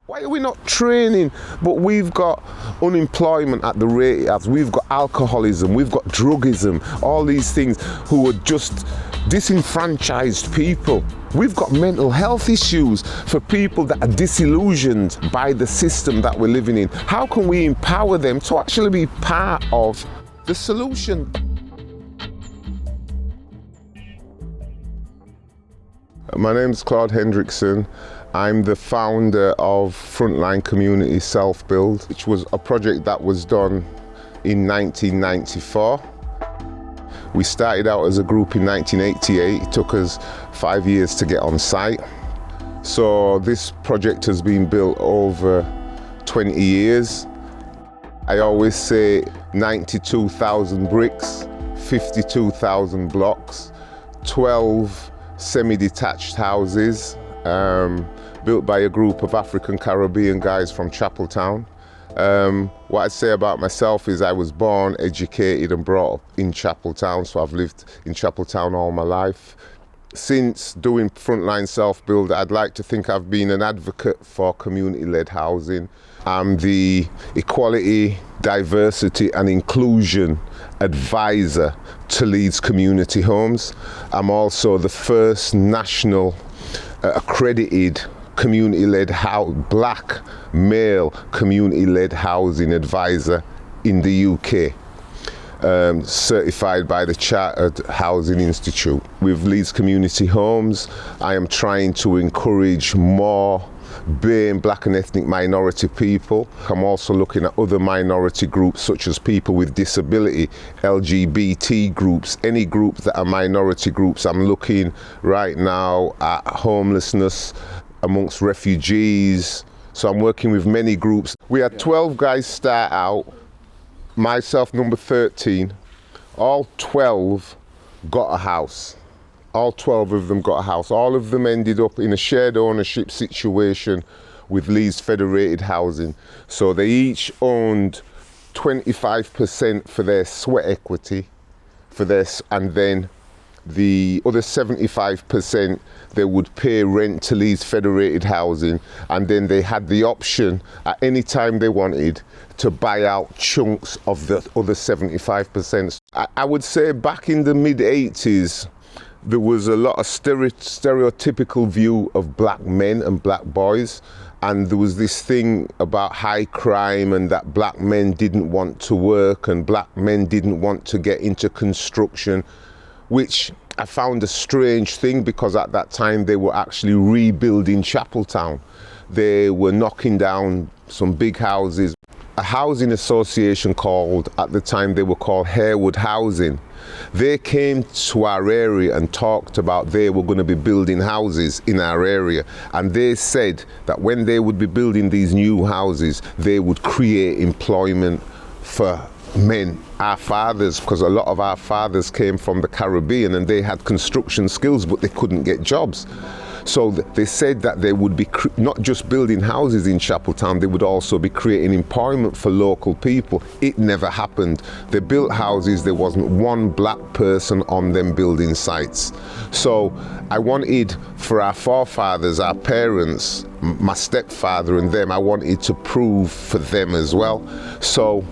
Why are we not training? But we've got unemployment at the rate it has. We've got alcoholism, we've got drugism, all these things who are just disenfranchised people. We've got mental health issues for people that are disillusioned by the system that we're living in. How can we empower them to actually be part of the solution? My name's Claude Hendrickson. I'm the founder of Frontline Self Build, which was a project that was done in 1994. We started out as a group in 1988. It took us 5 years to get on site. So this project has been built over 20 years. I always say 92,000 bricks, 52,000 blocks, 12 semi-detached houses, built by a group of African Caribbean guys from Chapeltown. What I'd say about myself is I was born, educated and brought up in Chapeltown, so I've lived in Chapeltown all my life. Since doing Frontline Self Build, I'd like to think I've been an advocate for community-led housing. I'm the equality, diversity and inclusion advisor to Leeds Community Homes. I'm also the first national accredited community-led black male community-led housing advisor in the UK, certified by the Chartered Housing Institute. With Leeds Community Homes, I am trying to encourage more BAME, black and ethnic minority people. I'm also looking at other minority groups such as people with disability, LGBT groups, any groups that are minority groups. I'm looking right now at homelessness amongst refugees. So I'm working with many groups. We had 12 guys start out, myself number 13. All 12 got a house. All 12 of them got a house. All of them ended up in a shared ownership situation with Leeds Federated Housing. So they each owned 25% for their sweat equity, and then the other 75% they would pay rent to Leeds Federated Housing, and then they had the option at any time they wanted to buy out chunks of the other 75%. I would say back in the mid-80s, there was a lot of stereotypical view of black men and black boys, and there was this thing about high crime and that black men didn't want to work and black men didn't want to get into construction, which I found a strange thing because at that time they were actually rebuilding Chapeltown. They were knocking down some big houses. A housing association at the time they were called Harewood Housing. They came to our area and talked about they were going to be building houses in our area, and they said that when they would be building these new houses, they would create employment for men, our fathers, because a lot of our fathers came from the Caribbean and they had construction skills but they couldn't get jobs. So they said that they would be not just building houses in Chapeltown, they would also be creating employment for local people. It never happened. They built houses, there wasn't one black person on them building sites. So I wanted for our forefathers, our parents, my stepfather and them, I wanted to prove for them as well. So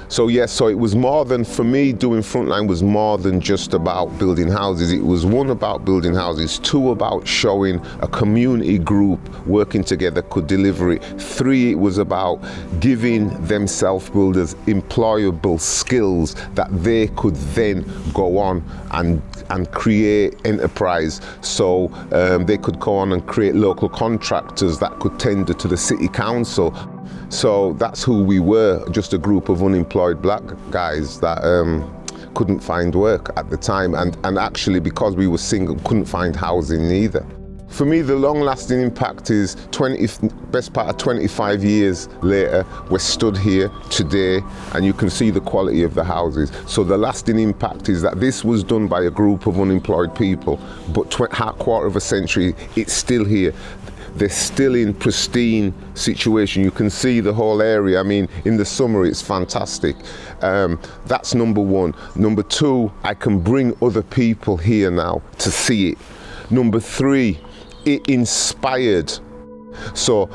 so it was more than, for me, doing Frontline was more than just about building houses. It was one, about building houses, two, about showing a community group working together could deliver it, three, it was about giving them self-builders employable skills that they could then go on and create enterprise. So they could go on and create local contractors that could tender to the city council. So that's who we were, just a group of unemployed black guys that couldn't find work at the time, and actually because we were single, couldn't find housing either. For me, the long-lasting impact is best part of 25 years later, we're stood here today and you can see the quality of the houses. So the lasting impact is that this was done by a group of unemployed people, but quarter of a century, it's still here. They're still in pristine situation. You can see the whole area. I mean, in the summer, it's fantastic. That's number one. Number two, I can bring other people here now to see it. Number three, it inspired So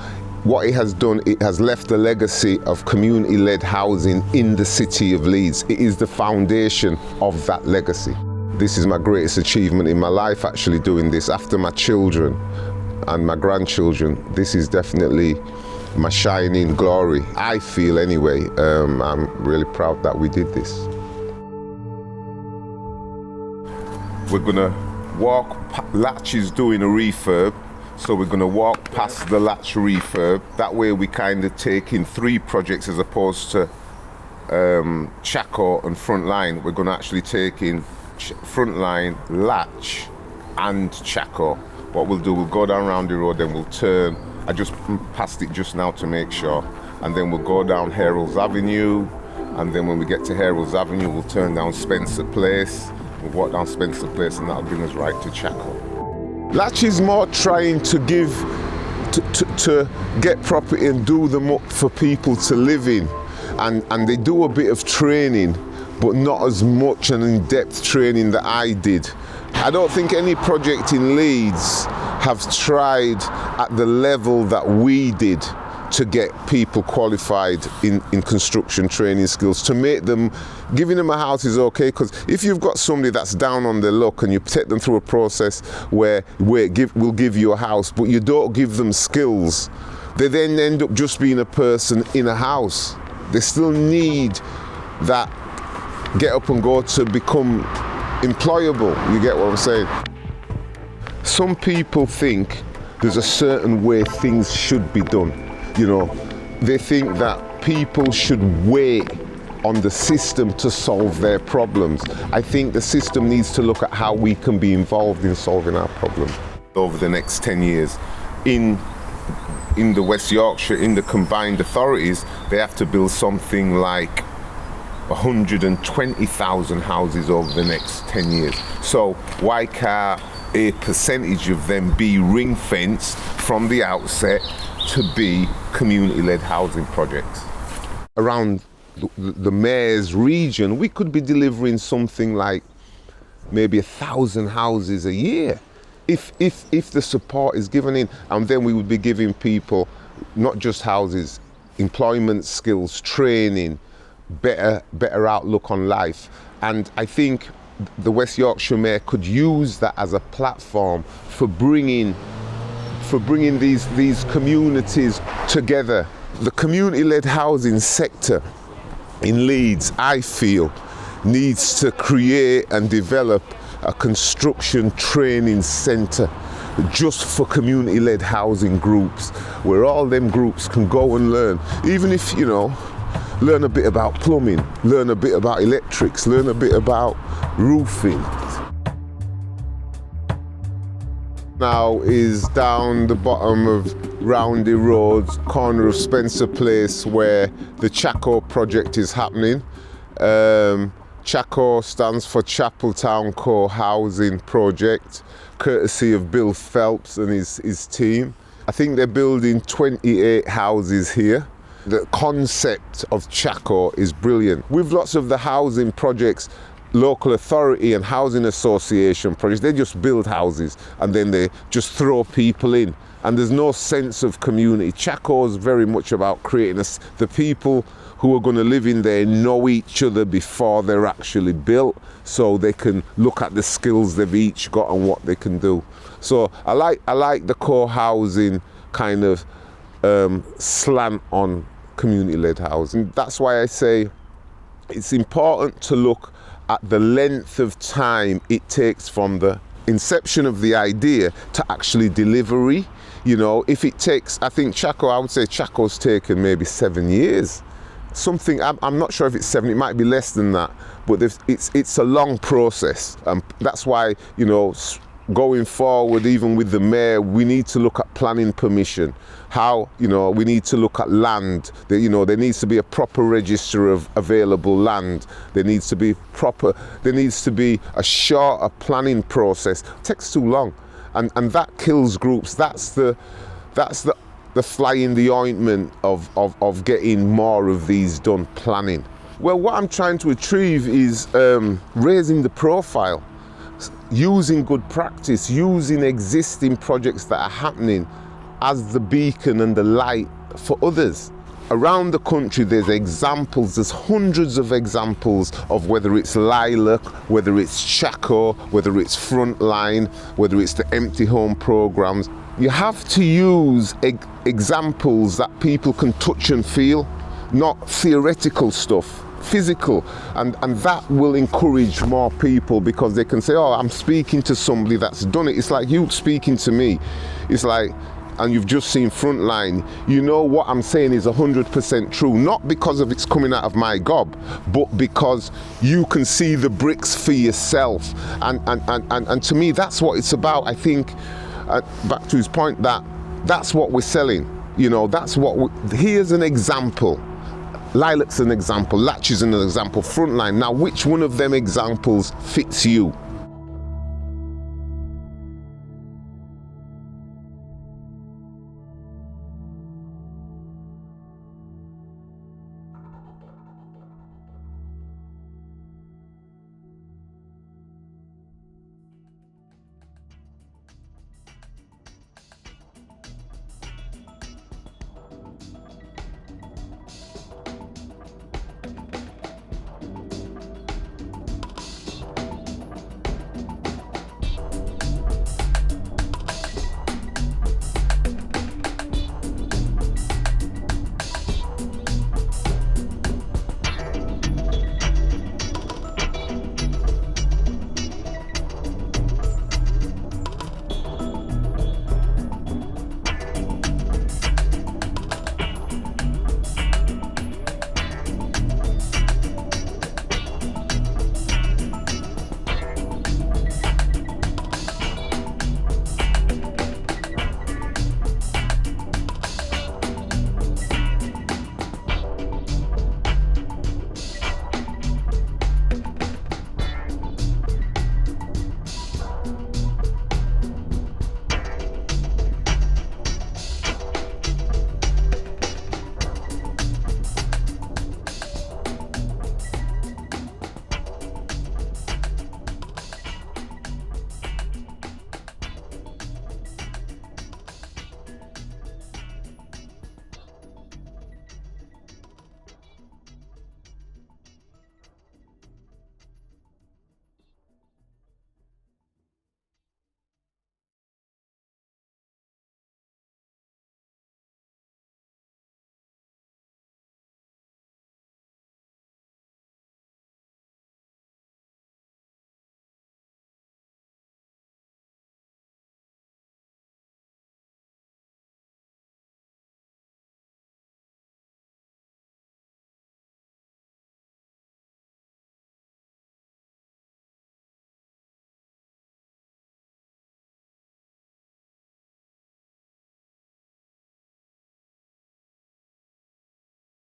what it has done, it has left a legacy of community-led housing in the city of Leeds. It is the foundation of that legacy. This is my greatest achievement in my life, actually, doing this. After my children and my grandchildren, this is definitely my shining glory. I feel anyway. I'm really proud that we did this. We're gonna walk, Latch is doing a refurb, so we're gonna walk past the Latch refurb. That way we kind of take in 3 projects as opposed to Chaco and Frontline. We're gonna actually take in Frontline, Latch and Chaco. What we'll do, we'll go down around the road, then we'll turn. I just passed it just now to make sure. And then we'll go down Heralds Avenue, and then when we get to Heralds Avenue, we'll turn down Spencer Place. We'll walk down Spencer Place, and that'll bring us right to Chaco. Latch is more trying to give, to get property and do them up for people to live in. And they do a bit of training, but not as much an in-depth training that I did. I don't think any project in Leeds have tried at the level that we did to get people qualified in construction training skills, to make them, giving them a house is okay, because if you've got somebody that's down on their luck and you take them through a process where we'll give you a house, but you don't give them skills, they then end up just being a person in a house. They still need that get up and go to become employable. You get what I'm saying? Some people think there's a certain way things should be done. You know, they think that people should wait on the system to solve their problems. I think the system needs to look at how we can be involved in solving our problems. Over the next 10 years, in the West Yorkshire, in the combined authorities, they have to build something like 120,000 houses over the next 10 years. So why can't a percentage of them be ring-fenced from the outset to be community-led housing projects? Around the mayor's region, we could be delivering something like maybe 1,000 houses a year if the support is given in, and then we would be giving people not just houses, employment skills, training, better outlook on life. And I think the West Yorkshire Mayor could use that as a platform for bringing these communities together. The community-led housing sector in Leeds, I feel, needs to create and develop a construction training centre just for community-led housing groups, where all them groups can go and learn, even if, you know, learn a bit about plumbing, learn a bit about electrics, learn a bit about roofing. Now is down the bottom of Roundy Road, corner of Spencer Place, where the Chaco project is happening. Chaco stands for Chapeltown Co-Housing Project, courtesy of Bill Phelps and his team. I think they're building 28 houses here. The concept of Chaco is brilliant. With lots of the housing projects, local authority and housing association projects, they just build houses and then they just throw people in, and there's no sense of community. Chaco is very much about creating the people who are going to live in there know each other before they're actually built, so they can look at the skills they've each got and what they can do. So I like the co-housing kind of slant on community-led housing. That's why I say it's important to look at the length of time it takes from the inception of the idea to actually delivery. You know, if it takes, I think I would say Chaco's taken maybe 7 years. Something, I'm not sure if it's 7, it might be less than that, but it's a long process. That's why, you know, going forward, even with the mayor, we need to look at planning permission. How, you know, we need to look at land. You know, there needs to be a proper register of available land. There needs to be a shorter planning process. It takes too long, and that kills groups. That's the fly in the ointment of getting more of these done, planning. Well, what I'm trying to achieve is raising the profile, using good practice, using existing projects that are happening as the beacon and the light for others. Around the country there's examples, there's hundreds of examples of whether it's Lilac, whether it's Chaco, whether it's Frontline, whether it's the empty home programs. You have to use examples that people can touch and feel, not theoretical stuff, physical, and that will encourage more people, because they can say, oh, I'm speaking to somebody that's done it. It's like you speaking to me. It's like, and you've just seen Frontline, you know what I'm saying is 100% true, not because of it's coming out of my gob, but because you can see the bricks for yourself. And to me, that's what it's about. I think, back to his point, that's what we're selling. You know, that's what here's an example. Lilac's an example, Latch is an example, Frontline. Now, which one of them examples fits you?